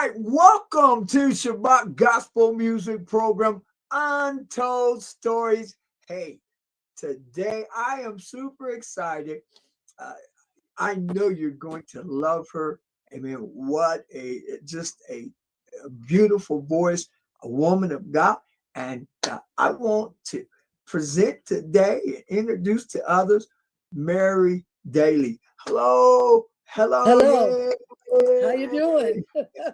right, welcome to Shabach Gospel Music Program, Untold Stories. Hey, today I am super excited. Uh, I know you're going to love her. I mean, what a beautiful voice, a woman of God. And I want to present today and introduce to others Mary Dailey. Hello, hello, Hello, yeah. how you doing?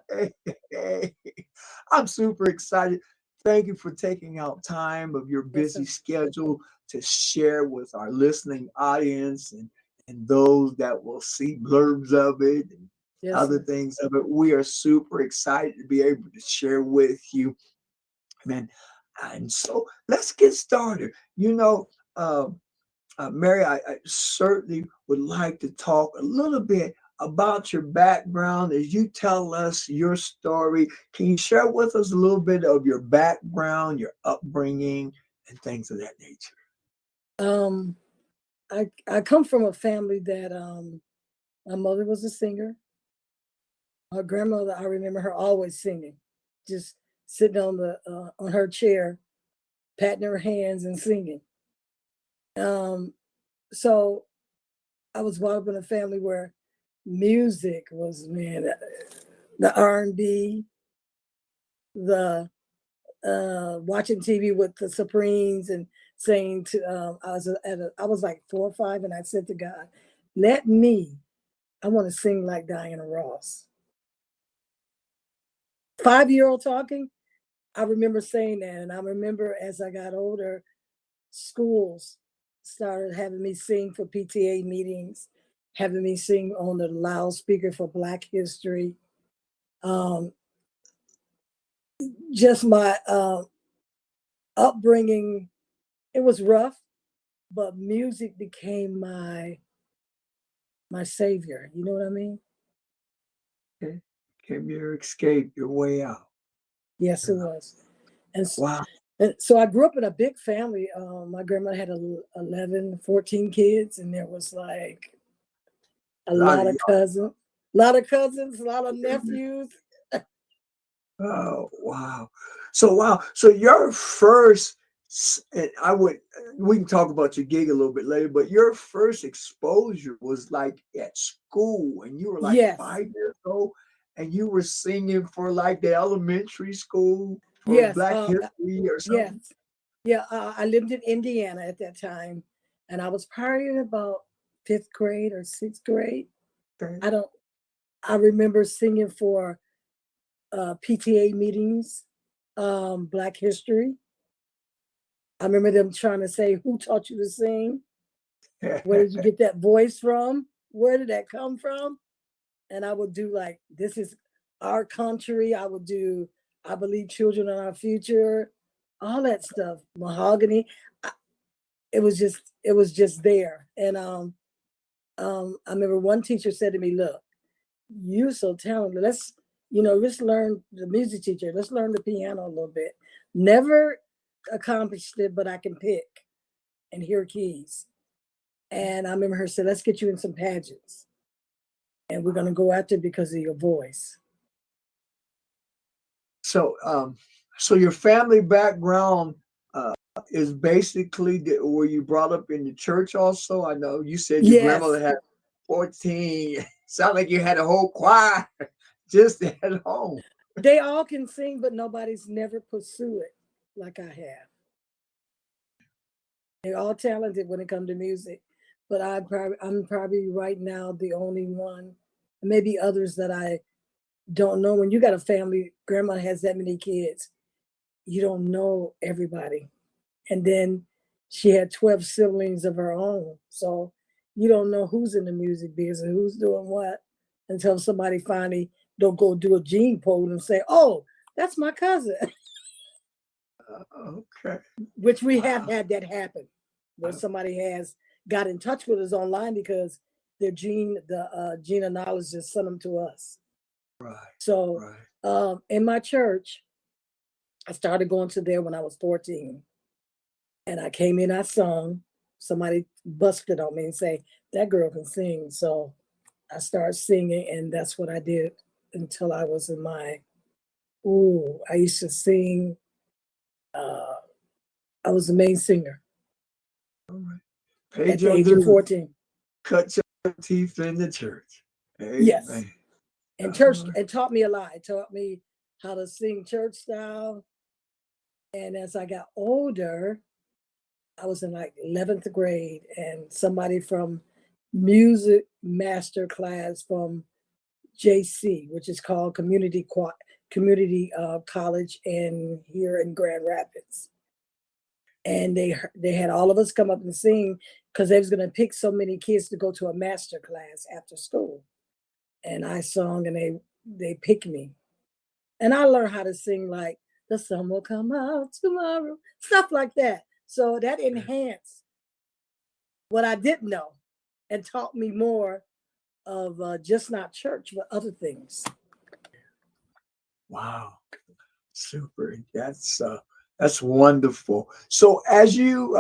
Hey, hey. I'm super excited. Thank you for taking out time of your Yes, busy sir. schedule to share with our listening audience and those that will see blurbs of it and Yes, other sir. things of it. We are super excited to be able to share with you, man. And so let's get started. Uh, Mary, I certainly would like to talk a little bit about your background as you tell us your story. Can you share with us a little bit of your background, your upbringing, and things of that nature? Um, I come from a family that my mother was a singer. My grandmother, I remember her always singing, just sitting on her chair, patting her hands and singing. Um, so I was brought up in a family where music was, man, the R&B, the watching TV with the Supremes and saying to I was like 4 or 5 and I said to God, let me, I want to sing like Diana Ross. 5-year-old talking, I remember saying that. And I remember as I got older, schools started having me sing for PTA meetings, having me sing on the loudspeaker for Black History. Um, just my upbringing, it was rough, but music became my savior. You know what I mean? Okay. Came your escape, your way out. Yes, You it know. was. And, Wow. and so I grew up in a big family. My grandma had 11, 14 kids, and there was like a A lot lot of of cousins, a lot of y'all. nephews. Oh, wow. Wow. So your first, and we can talk about your gig a little bit later, but your first exposure was like at school and you were like Yes, 5 years old and you were singing for like the elementary school for yes, Black History or yes. something. Yeah, I lived in Indiana at that time, and I was probably in about 5th grade or 6th grade. Okay. I don't. I remember singing for PTA meetings, Black History. I remember them trying to say, "Who taught you to sing? Where did you get that voice from? Where did that come from?" And I would do like, "This is our country." I would do, "I believe children are our future," all that stuff. Mahogany. I- it was just there. And I remember one teacher said to me, "Look, you're so talented. Let's learn the music teacher. Let's learn the piano a little bit." Never accomplished it, but I can pick and hear keys. And I remember her said, "Let's get you in some pageants, and we're gonna go after it because of your voice." So, so your family background is basically were you brought up in the church also? I know you said your grandmother Yes, had 14. Sound like you had a whole choir just at home. they all can sing, but nobody's never pursued it like I have. They're all talented when it comes to music, but I'm probably right now the only one, maybe others that I don't know. When you got a family, grandma has that many kids, you don't know everybody. And then she had 12 siblings of her own. So you don't know who's in the music business and who's doing what until somebody finally don't go do a gene poll and say, "Oh, that's my cousin," Okay. which we have Wow. had that happen where somebody has got in touch with us online because the genealogist sent them to us. Right. So Right. in my church, I started going to there when I was 14. And I came in, I sung. Somebody busted on me and say, "That girl can sing." So I started singing, and that's what I did. until I was in my, I used to sing. I was the main singer All right. at Paid the your age of dues. 14. Cut your teeth in the church. Yes. Amen. And All church, right. it taught me a lot. It taught me how to sing church style. And as I got older, I was in like 11th grade, and somebody from music master class from JC, which is called Community College in here in Grand Rapids. And they had all of us come up and sing because they was going to pick so many kids to go to a master class after school. And I sung, and they picked me. And I learned how to sing like the sun will come out tomorrow, stuff like that. So that enhanced what I didn't know and taught me more of just not church, but other things. Wow. Super. That's wonderful. So as you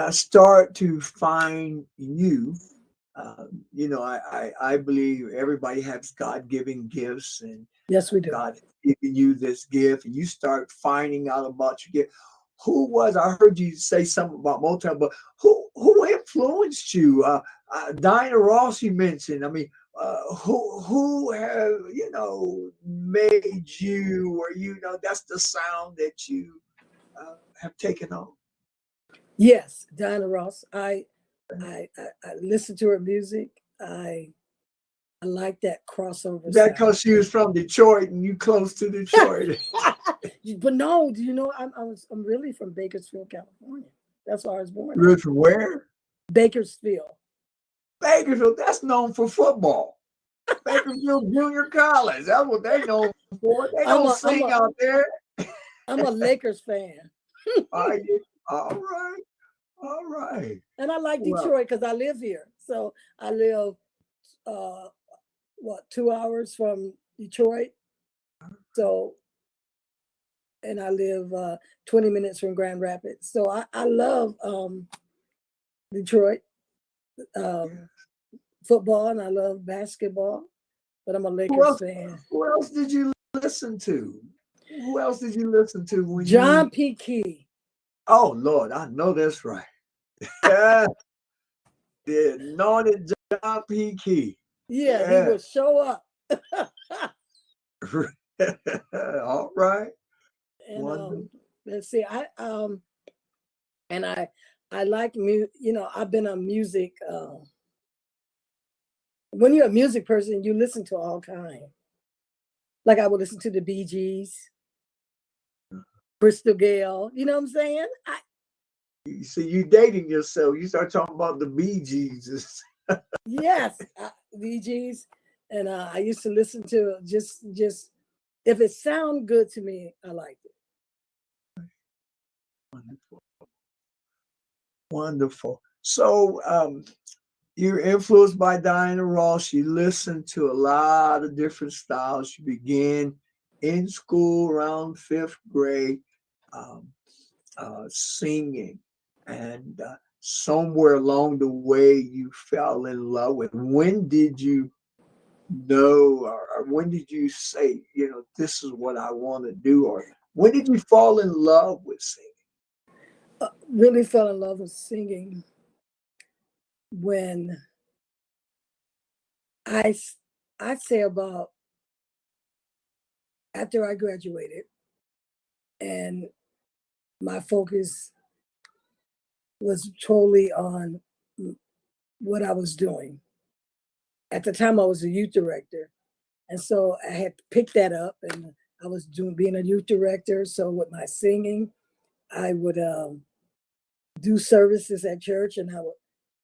start to find you, I believe everybody has God-given gifts, and Yes, we do. God giving you this gift, and you start finding out about your gift. Who was, I heard you say something about Motown, but who influenced you? Diana Ross, you mentioned. I mean, who have made you, or that's the sound that you have taken on? Yes, Diana Ross. I listen to her music. I like that crossover That sound. because she was from Detroit and you close to Detroit. But no, do you know I'm really from Bakersfield, California. That's where I was born at. You're from where? Bakersfield. Bakersfield. That's known for football. Bakersfield Junior College. That's what they know for. They I'm don't a I'm sing a out there. I'm a Lakers fan. Are you? All right. All right. And I like Well, Detroit because I live here. So I live 2 hours from Detroit. So, and I live 20 minutes from Grand Rapids. So I love Detroit football, and I love basketball, but I'm a Lakers fan. who else did you listen to? Who else did you listen to when John you? P. Key. Oh Lord, I know that's right. Yeah, the anointed John P. Key. Yeah, he Yeah. would show up. All right. And Wonderful. let's see, I like music. I've been a music. When you're a music person, you listen to all kinds. Like I would listen to the Bee Gees, Bristol Gale. You know what I'm saying? You see, you dating yourself. You start talking about the Bee Gees. Yes, Bee Gees, and I used to listen to just if it sound good to me, I liked it. Wonderful. Wonderful. So you're influenced by Diana Ross. You listen to a lot of different styles. You begin in school around fifth grade, um, singing, and somewhere along the way you fell in love with. When did you know, or when did you say, this is what I want to do, or when did you fall in love with singing? Really fell in love with singing when I I say about after I graduated, and my focus was totally on what I was doing. At the time, I was a youth director, and so I had to pick that up, and I was being a youth director. So with my singing, I would do services at church, and I would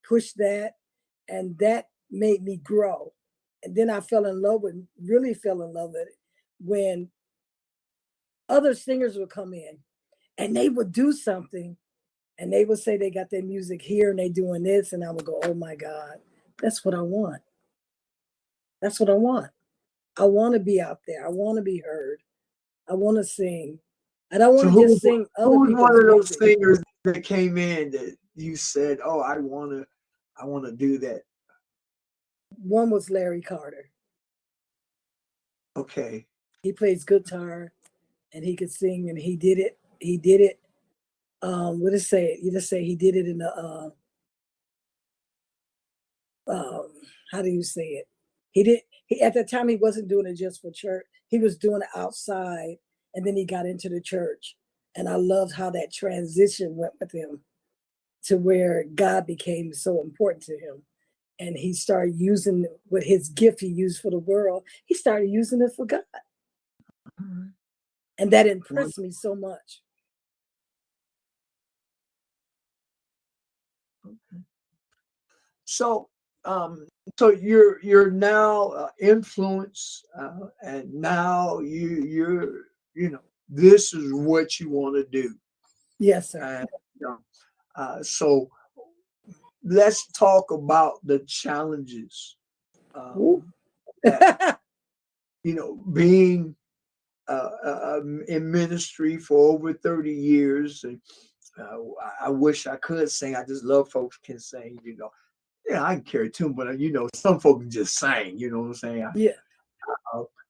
push that, and that made me grow. And then I really fell in love with it when other singers would come in, and they would do something, and they would say they got their music here and they doing this, and I would go, oh my God, that's what I want. That's what I want. I want to be out there. I want to be heard. I want to sing. I don't So want to just sing other who was one people's of those music. singers that came in that you said, "Oh, I want to do that"? One was Larry Carter. Okay. He plays guitar and he could sing, and he did it. He did it. What does it say? You just say he did it in the um, how do you say it? He did. He at that time he wasn't doing it just for church. He was doing it outside, and then he got into the church. And I loved how that transition went with him to where God became so important to him. And he started using what his gift he used for the world. He started using it for God, All and that right. impressed me so much. Okay. So, so you're now influenced, and now you know this is what you want to do, Yes, sir. and so let's talk about the challenges Ooh. that being in ministry for over 30 years. And I wish I could sing. I just love folks can sing. Yeah, I can carry tune, but some folks just sing. You know what I'm saying? Yeah.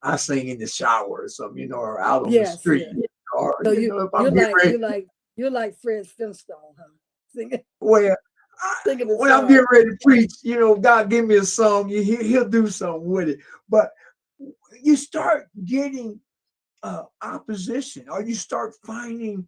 I sing in the shower or something, or out on the Yes. street, Yeah. or So if I'm getting ready. you're like Fred Flintstone, huh? Singing Well, singing a when I'm getting song. ready to preach, God give me a song, he'll do something with it. But you start getting opposition, or you start finding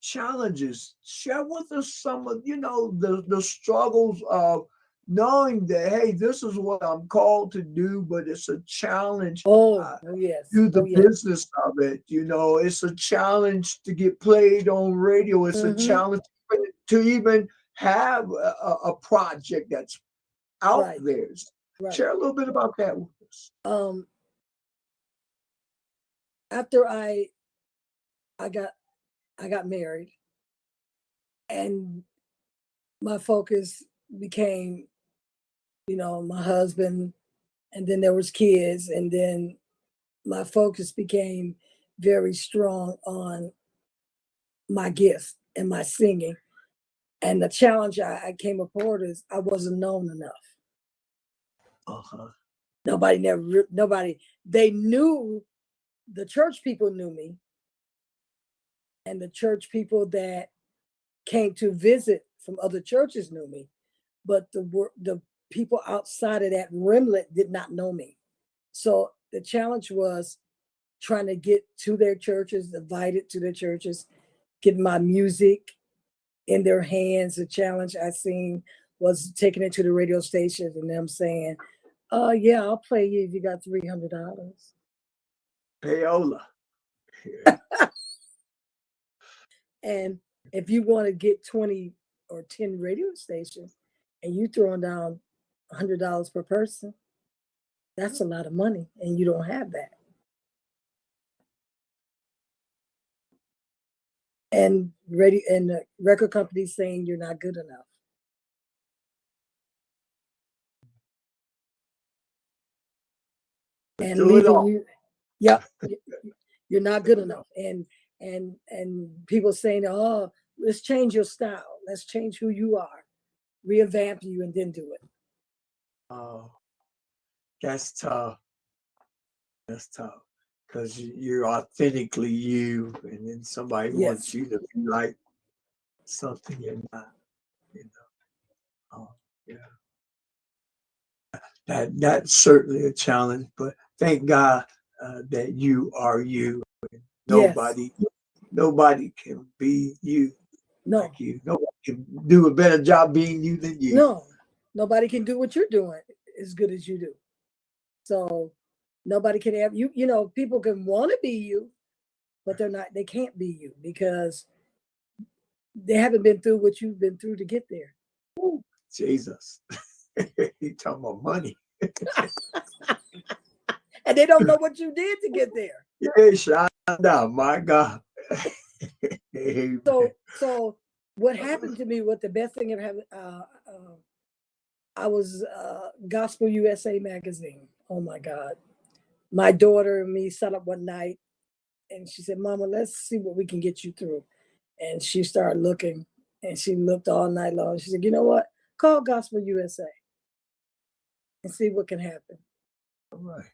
challenges. Share with us some of the struggles of knowing that, hey, this is what I'm called to do, but it's a challenge. Oh yes. Do the Oh yes. business of it. It's a challenge to get played on radio. It's a Mm-hmm. challenge to even have a project that's out Right. there. Right. Share a little bit about that with us. Um, after I got I got married, and my focus became, my husband, and then there was kids, and then my focus became very strong on my gifts and my singing. And the challenge I came aboard is I wasn't known enough. Uh-huh. Nobody, they knew, the church people knew me, and the church people that came to visit from other churches knew me, but the people outside of that rimlet did not know me. So the challenge was trying to get to their churches, invited to their churches, get my music in their hands. The challenge I seen was taking it to the radio stations and them saying, "Oh yeah, I'll play you if you got $300." Payola. Yeah. And if you want to get 20 or 10 radio stations, and you throwing down $100 per person, that's a lot of money, and you don't have that. And the record company saying you're not good enough, and Through it leaving all. you. Yep, you're not good enough. And people saying, "Oh, let's change your style. Let's change who you are, revamp you, and then do it." Oh, that's tough. That's tough. Because you're authentically you, and then somebody wants Yes. you to be like something you're not, you know. Oh, yeah. That's certainly a challenge, but thank God that you are you. Yes. Nobody nobody can be you No. like you. Nobody can do a better job being you than you. No. Nobody can do what you're doing as good as you do. So nobody can have you. People can want to be you, but they're not. They can't be you because they haven't been through what you've been through to get there. Ooh, Jesus. You talking about money. And they don't know what you did to get there. Yeah, shout out, my God. Amen. So what happened to me? What the best thing ever happened? I was Gospel USA magazine. Oh my God! My daughter and me sat up one night, and she said, "Mama, let's see what we can get you through." And she started looking, and she looked all night long. She said, "You know what? Call Gospel USA and see what can happen." All right.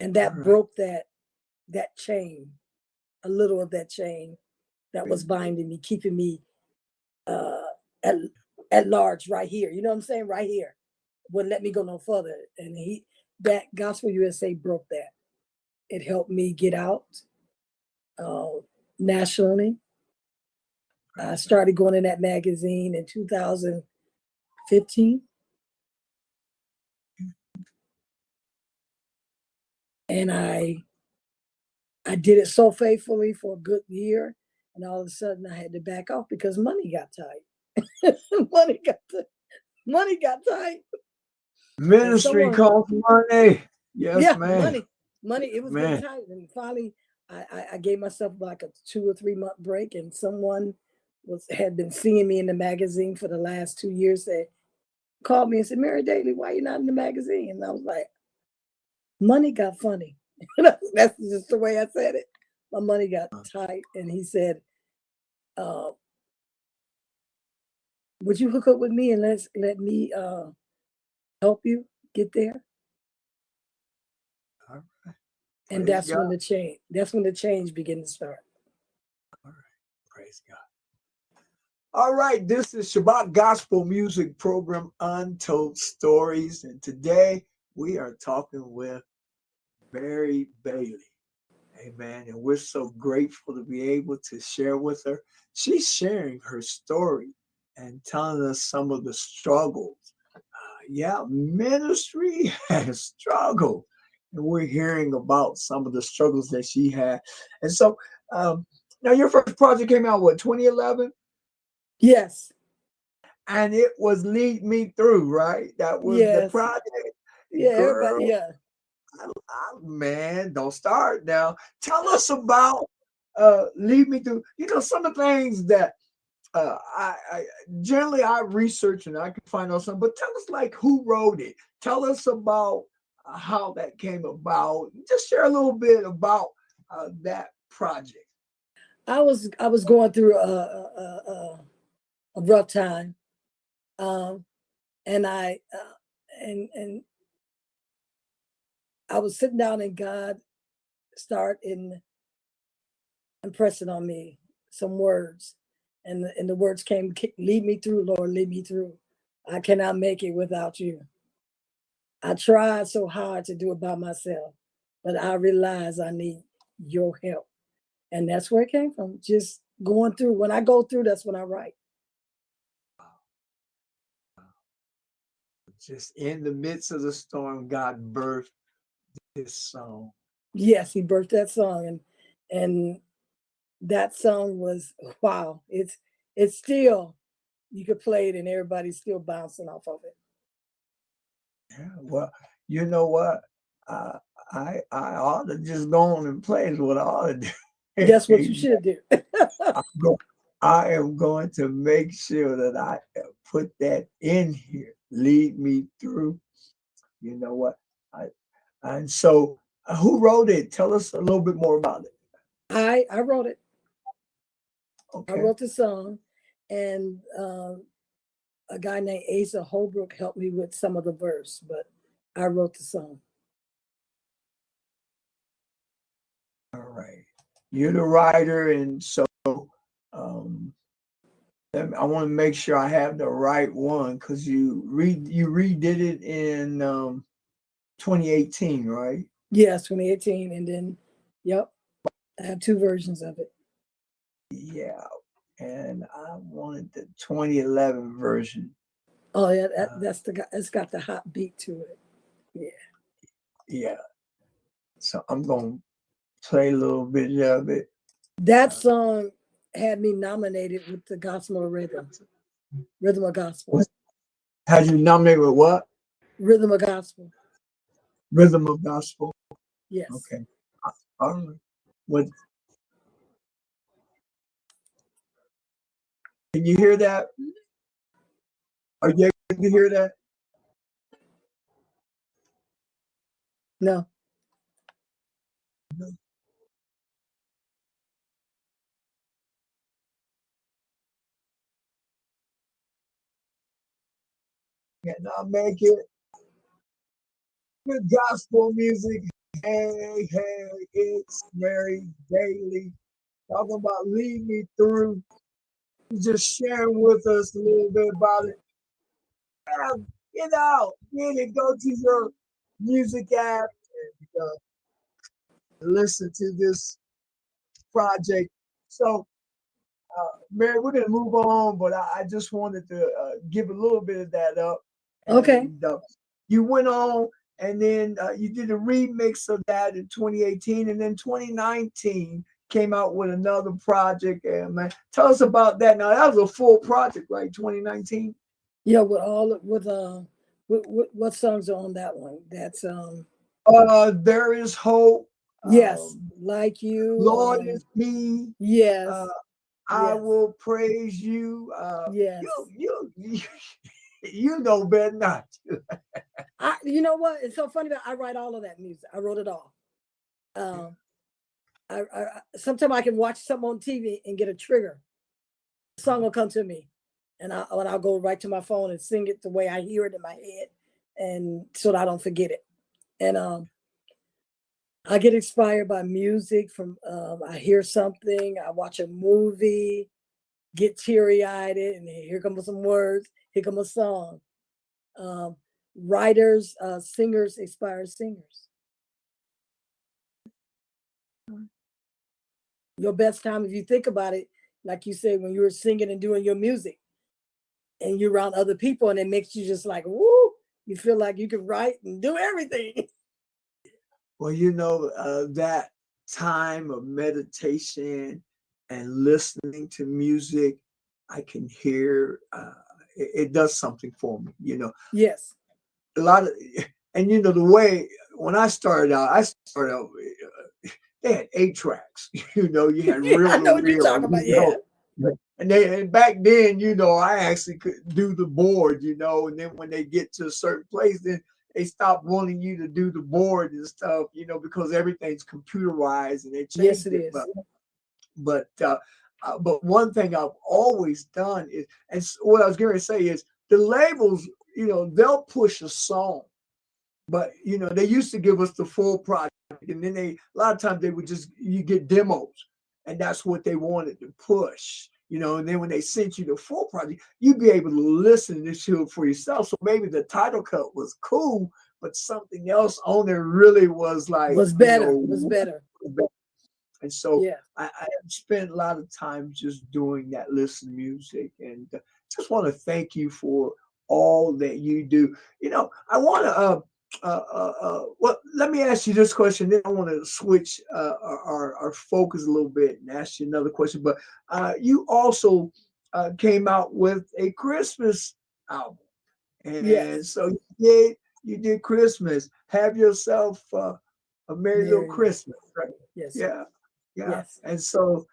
and All that right. broke that chain, a little of that chain that was binding me, keeping me uh, at at large right here. You know what I'm saying? Right here, wouldn't let me go no further. And that Gospel USA broke that. It helped me get out uh, nationally. I started going in that magazine in 2015, and I did it so faithfully for a good year, and all of a sudden I had to back off because money got tight. Money got tight, and Ministry someone, costs money. Yes, yeah, man. money. It was getting Man. tight, and finally, I gave myself like a 2 or 3 month break, and someone had been seeing me in the magazine for the last 2 years. Said called me and said, "Mary Dailey, why you not in the magazine?" And I was like, "Money got funny." That's just the way I said it. My money got tight, and he said, uh, "Would you hook up with me and let me help you get there?" All right. And Praise God. that's when the change began to start. All right. Praise God. All right, this is Shabach Gospel Music Program Untold Stories, and today we are talking with Mary Bailey. Amen. And we're so grateful to be able to share with her. She's sharing her story and telling us some of the struggles. Yeah, ministry has struggled. And we're hearing about some of the struggles that she had. And so now your first project came out, what, 2011? Yes, And it was Lead Me Through, right? That was the yes, project. yeah. Everybody, Girl, yeah. man, don't start now. Tell us about Lead Me Through. You know, some of the things that I generally I research and I can find out some, but tell us like who wrote it. Tell us about how that came about. Just share a little bit about that project. I was going through a rough time, um, and and I was sitting down, and God started impressing on me some words, and the words came, "Lead me through, Lord, lead me through. I cannot make it without you. I tried so hard to do it by myself, but I realize I need your help." And that's where it came from. Just going through. When I go through, that's when I write. Just in the midst of the storm, God birthed this song. Yes, he birthed that song, and that song was wow. It's still, you could play it and everybody's still bouncing off of it. Yeah, well, you know what? Uh, I ought to just go on and play is what I ought to do. That's what you Amen. should do. I'm go- I am going to make sure that I put that in here. Lead me through. You know what? I and so who wrote it? Tell us a little bit more about it. I wrote it. I Okay. wrote the song, and a guy named Asa Holbrook helped me with some of the verse, but I wrote the song. All right. You're the writer, and so um, I want to make sure I have the right one because you redid it in 2018, right? Yes, 2018, and then, yep, I have two versions of it. Yeah, and I wanted the 2011 version. Oh yeah, Uh, that's the guy. It's got the hot beat to it. Yeah. yeah, so I'm gonna play a little bit of it. That Uh, song had me nominated with the Gospel of Rhythm of Gospel, had you nominated with what? Rhythm of Gospel. Rhythm of Gospel. Yes. Okay. All right. What can you hear that? Are you able to hear that? No. Cannot make it with gospel music. Hey, it's Mary Dailey talking about Lead Me Through. Just sharing with us a little bit about it. Yeah, get out, get it, go to your music app and listen to this project. So, Mary, we're going to move on, but I just wanted to give a little bit of that up. Okay. And you went on and then you did a remix of that in 2018, and then 2019 came out with another project. And man, tell us about that. Now that was a full project, right? 2019. Yeah, with all what songs are on that one? That's There is hope. yes, Um, like you. Lord is me. Uh, Yes, I yes, will praise you. yes. You know better not to. You know what? It's so funny that I write all of that music. I wrote it all. Um, I sometimes I can watch something on TV and get a trigger. The song will come to me, and I'll go right to my phone and sing it the way I hear it in my head, and so that I don't forget it. And I get inspired by music from I hear something, I watch a movie, get teary eyed, and here comes some words, here comes a song. Um, Writers, singers inspire singers. Your best time, if you think about it, like you said, when you were singing and doing your music, and you're around other people, and it makes you just like, woo, you feel like you can write and do everything. Well, that time of meditation and listening to music, I can hear it does something for me. Yes. A lot of, and the way when I started out. They had 8 tracks. You had Yeah, reel I to know what you're reel. talking about. Yeah. And back then, I actually could do the board. And then when they get to a certain place, then they stop wanting you to do the board and stuff, because everything's computerized and they Yes, changed it it. is. But one thing I've always done is, and what I was going to say is the labels, they'll push a song, but they used to give us the full project, and then a lot of times they would just you get demos, and that's what they wanted to push. And then when they sent you the full project, you'd be able to listen to it for yourself. So maybe the title cut was cool, but something else on there really was like, Was better. Was better. and so Yeah. I spent a lot of time just doing that, listen music, and just want to thank you for all that you do. I want to well, let me ask you this question. Then I want to switch our focus a little bit and ask you another question. But you also came out with a Christmas album, and Yes. so you did Christmas. Have yourself a merry little Very nice. Christmas, right? Yes. Yeah, yeah. Yes. And so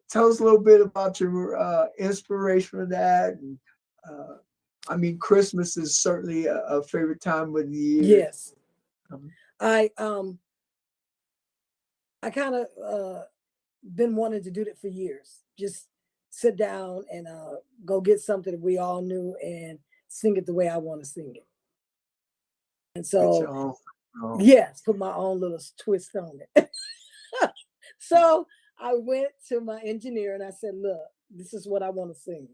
tell us a little bit about your inspiration for that. And, I mean, Christmas is certainly a favorite time of the year. Yes. Um, I I kind of been wanting to do that for years. Just sit down and go get something that we all knew and sing it the way I want to sing it. And Get so, your own. Oh, yes, put my own little twist on it. So I went to my engineer and I said, "Look, this is what I want to sing."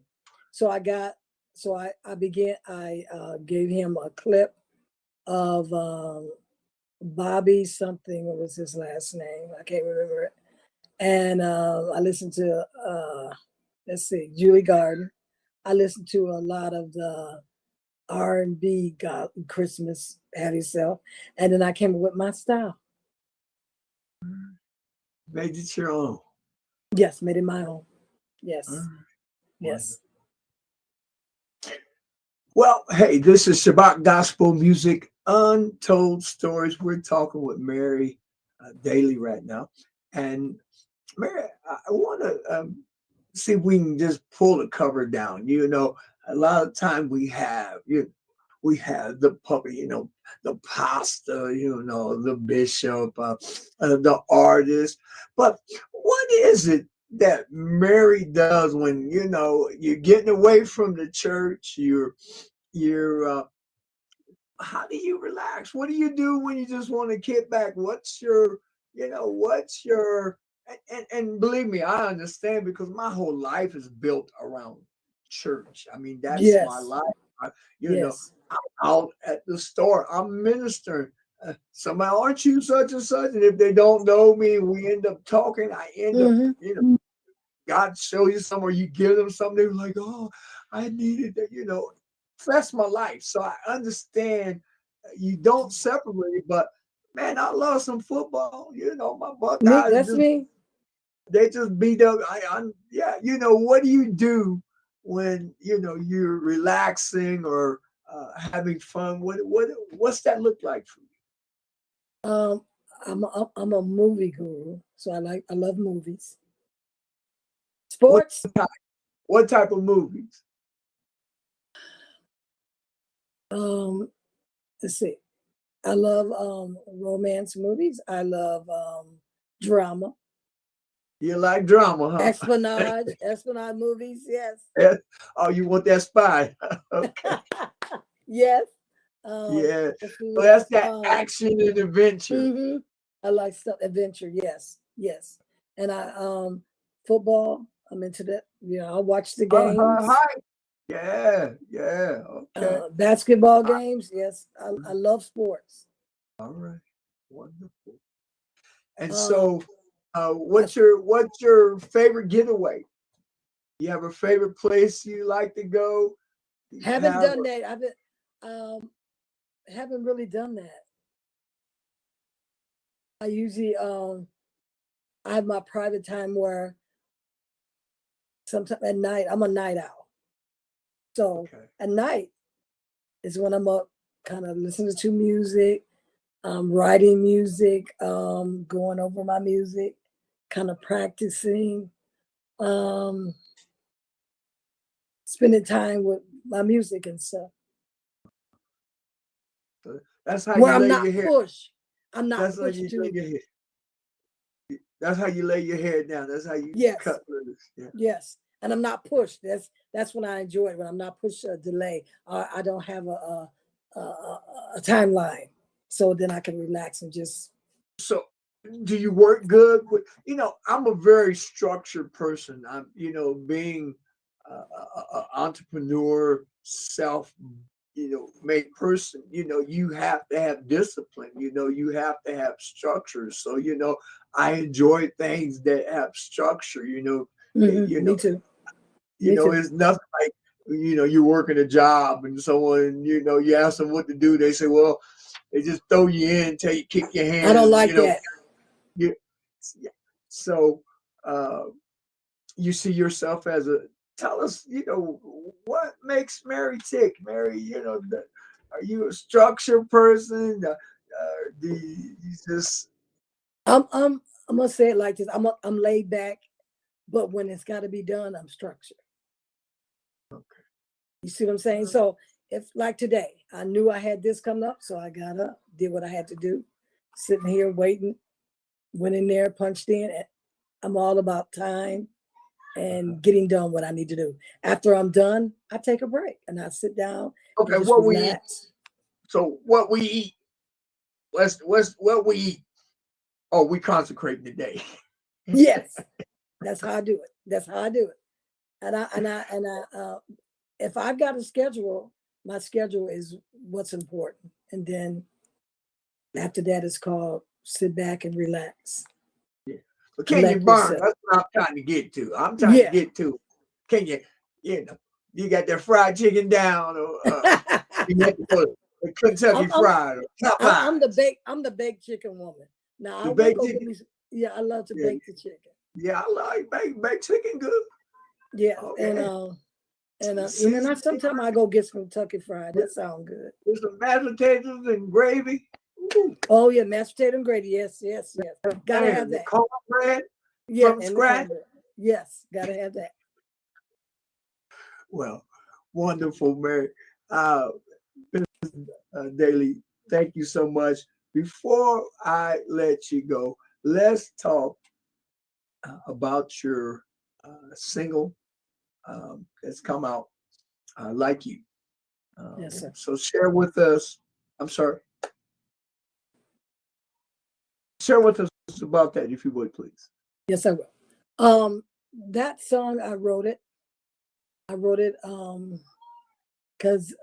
So I began. I gave him a clip of Bobby something. What was his last name? I can't remember it. And I listened to let's see, Julie Garden. I listened to a lot of the R&B God, Christmas, Have Yourself, and then I came up with my style. made it your own. Yes, made it my own. All Yes, right. yes, Wonderful. Well, hey, this is Shabach Gospel Music, Untold Stories. We're talking with Mary Dailey right now. And Mary, I want to see if we can just pull the cover down. A lot of time we have the puppy, the pastor, the bishop, the artist. But what is it that Mary does when you're getting away from the church? You're how do you relax? What do you do when you just want to kick back? What's your, what's your, and believe me, I understand because my whole life is built around church. I mean, that's my Yes. life. I, you know, Yes. I'm out at the store, I'm ministering. Somebody, aren't you such and such? And if they don't know me, we end up talking. I end up, Hmm. God show you somewhere, you give them something, they're like, oh, I needed that. That's my life. So I understand you don't separate, but man, I love some football. My Me, Buckeyes that's just me. they just beat up. Yeah, what do you do when you're relaxing or having fun? What's that look like for you? Um, I'm a movie guru, so I love movies, What sports. type, what type of movies? Um, let's see. I love romance movies. I love drama, You like drama, huh? espionage movies. Yes, Yeah. Oh, you want that spy? Okay. yes. Yeah. Let's see Well, what that's else. that action and adventure. Hmm. I like stuff adventure. Yes, yes. And I football. I'm into that. I watch the games. Hi. Yeah. Yeah. Okay. Basketball games. Yes, I love sports. All right. Wonderful. And Um, so, I what's your favorite getaway? You have a favorite place you like to go? Do you haven't have done that. Um, haven't really done that. I usually I have my private time where sometimes at night I'm a night owl. So okay? at night is when I'm up, kind of listening to music, writing music, going over my music, kind of practicing, um, spending time with my music and stuff. So that's how Where you I'm lay your not hair. pushed. I'm not That's how pushed you lay to. your hair. That's how you lay your hair down. That's how you Yes, cut loose. Yeah. yes, and I'm not pushed. That's when I enjoy it. When I'm not pushed or delay. I don't have a timeline, so then I can relax and just. So do you work good with, I'm a very structured person. I'm, being a entrepreneur, self, made person, you have to have discipline, you have to have structure. So, I enjoy things that have structure, Hmm. you know Me too. Me too. it's nothing like, you're working a job and someone, you ask them what to do, they say, well, they just throw you in, tell you kick your I don't hands, like that. you, yeah. So uh, you see yourself as a. Tell us, what makes Mary tick. Mary, are you a structured person? Do you just I'm gonna say it like this. I'm laid back, but when it's got to be done, I'm structured. okay? You see what I'm saying? So if like today, I knew I had this coming up, so I got up, did what I had to do, sitting here waiting, went in there, punched in. I'm all about time Uh-huh. and getting done what I need to do. After I'm done, I take a break and I sit down and Okay, just what we eat. relax. So what we eat. Let's what we eat. Oh, we consecrate the day. Yes, that's how I do it. That's how I do it. And if I've got a schedule, my schedule is what's important, and then Yeah. after that, it's called sit back and relax. Yeah. But can you Collect burn? yourself. That's what I'm trying to get to. I'm trying to Yeah. get to. Can you, you got that fried chicken down, or you got to go to I'm, Kentucky I'm Fried or Popeyes, I'm the baked chicken woman. Now I the will baked go get chicken. me. Yeah, I love to Yeah, bake the chicken. yeah, I like baked chicken good. Yeah, Okay, and then season sometimes I go get some Kentucky Fried. That sounds good. with some mashed potatoes and gravy. Ooh, Oh yeah, mashed potato and gravy. Yes, yes, yes. Gotta have man, the that. cornbread Yeah, from and the scratch. cornbread. Yes, gotta have that. Well, wonderful, Mary. Uh, Dailey, thank you so much. Before I let you go, let's talk about your single that's come out, Like You. Yes, sir. So share with us I'm sorry. Share with us about that, if you would, please. Yes, I will. That song, I wrote it. Because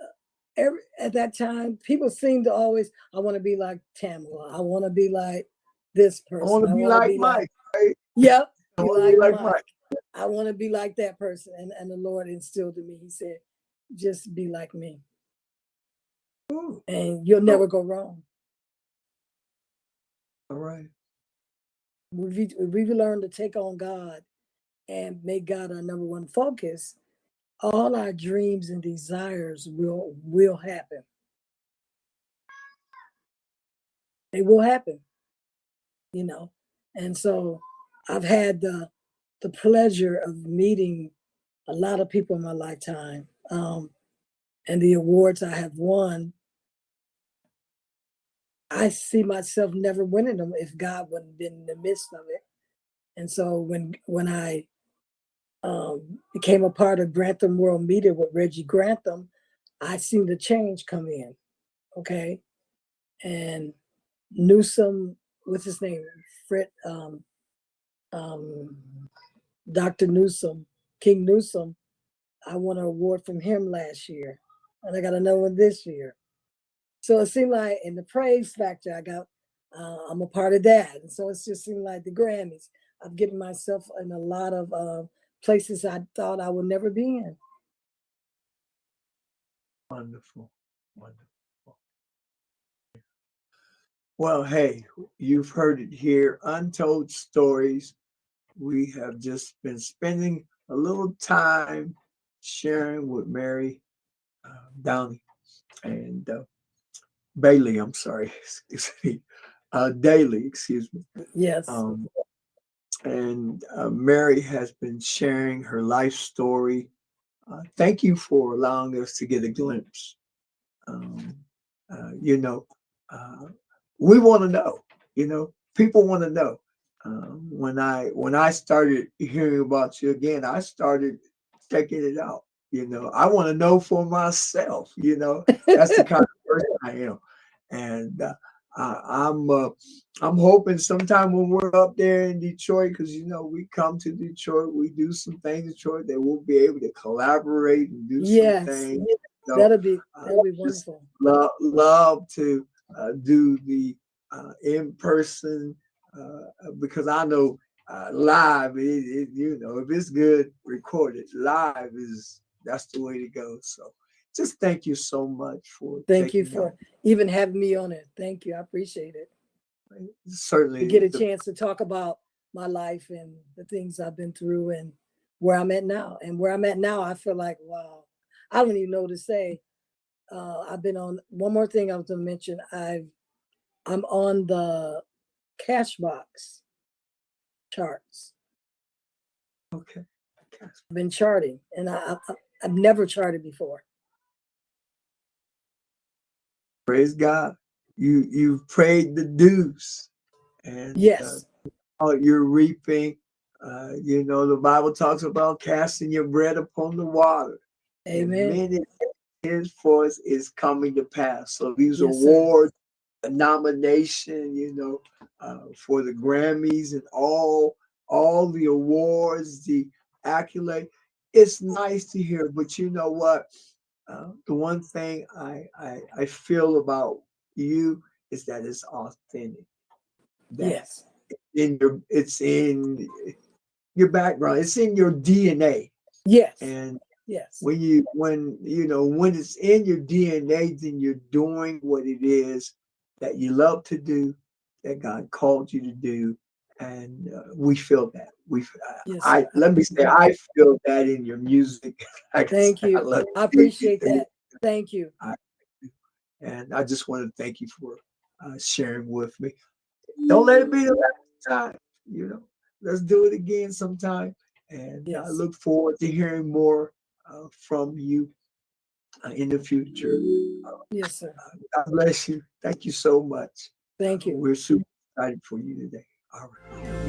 at that time, people seemed to always, I want to be like Tamala. I want to be like this I want person. to I be want to like be like, Mike, right? yep, I be want to like be like Mike. Mike. I want to be like that person. And the Lord instilled in me, he said, just be like me. Ooh. And you'll never go wrong. All right. We've learned to take on God and make God our number one focus. All our dreams and desires will happen. They will happen, you know. And so I've had the pleasure of meeting a lot of people in my lifetime. And the awards I have won, I see myself never winning them if God wouldn't have been in the midst of it. And so when I became a part of Grantham World Media with Reggie Grantham, I seen the change come in. Okay. And Newsom, what's his name? Fred, um, Dr. Newsom, King Newsom, I won an award from him last year. And I got another one this year. So it seemed like in the praise factor, I'm a part of that. And so it's just seemed like the Grammys. I've given myself in a lot of places I thought I would never be in. Wonderful. Wonderful. Well, hey, you've heard it here. Untold Stories. We have just been spending a little time sharing with Mary Downey and Bailey. I'm sorry, excuse me, Dailey. Excuse me. Yes. And Mary has been sharing her life story. Thank you for allowing us to get a glimpse. Um, you know, we want to know. People want to know. When I started hearing about you again, I started checking it out. I want to know for myself. That's the kind of person I am, and I'm hoping sometime when we're up there in Detroit, because we come to Detroit, we do some things in Detroit that we'll be able to collaborate and do some things. That'll be wonderful. Love to do the in person because I know live, if it's good recorded, live that's the way to go. So just thank you so much for thank you for even having me on it. Thank you. I appreciate it. Certainly to get a chance to talk about my life and the things I've been through and where I'm at now. And where I'm at now, I feel like, wow, I don't even know what to say. I've been on one more thing I was going to mention. I'm on the Cashbox charts. Okay. I've been charting, and I've never charted before. Praise God. You've paid the dues, and yes, you're reaping. The Bible talks about casting your bread upon the water. Amen. And many his voice is coming to pass. So these Yes, awards, the nomination, for the Grammys and all the awards, the accolade, it's nice to hear. But you know what? The one thing I feel about you is that it's authentic. That yes, it's in your background. It's in your DNA. yes, And yes. when it's in your DNA, then you're doing what it is that you love to do, that God called you to do, and we feel that. Yes, Let me say, I feel that in your music. Thank you. I appreciate that. Thank you. And I just want to thank you for sharing with me. Don't let it be the last time. Let's do it again sometime. And I look forward to hearing more from you in the future. Yes, sir. God bless you. Thank you so much. Thank you. We're super excited for you today. All right.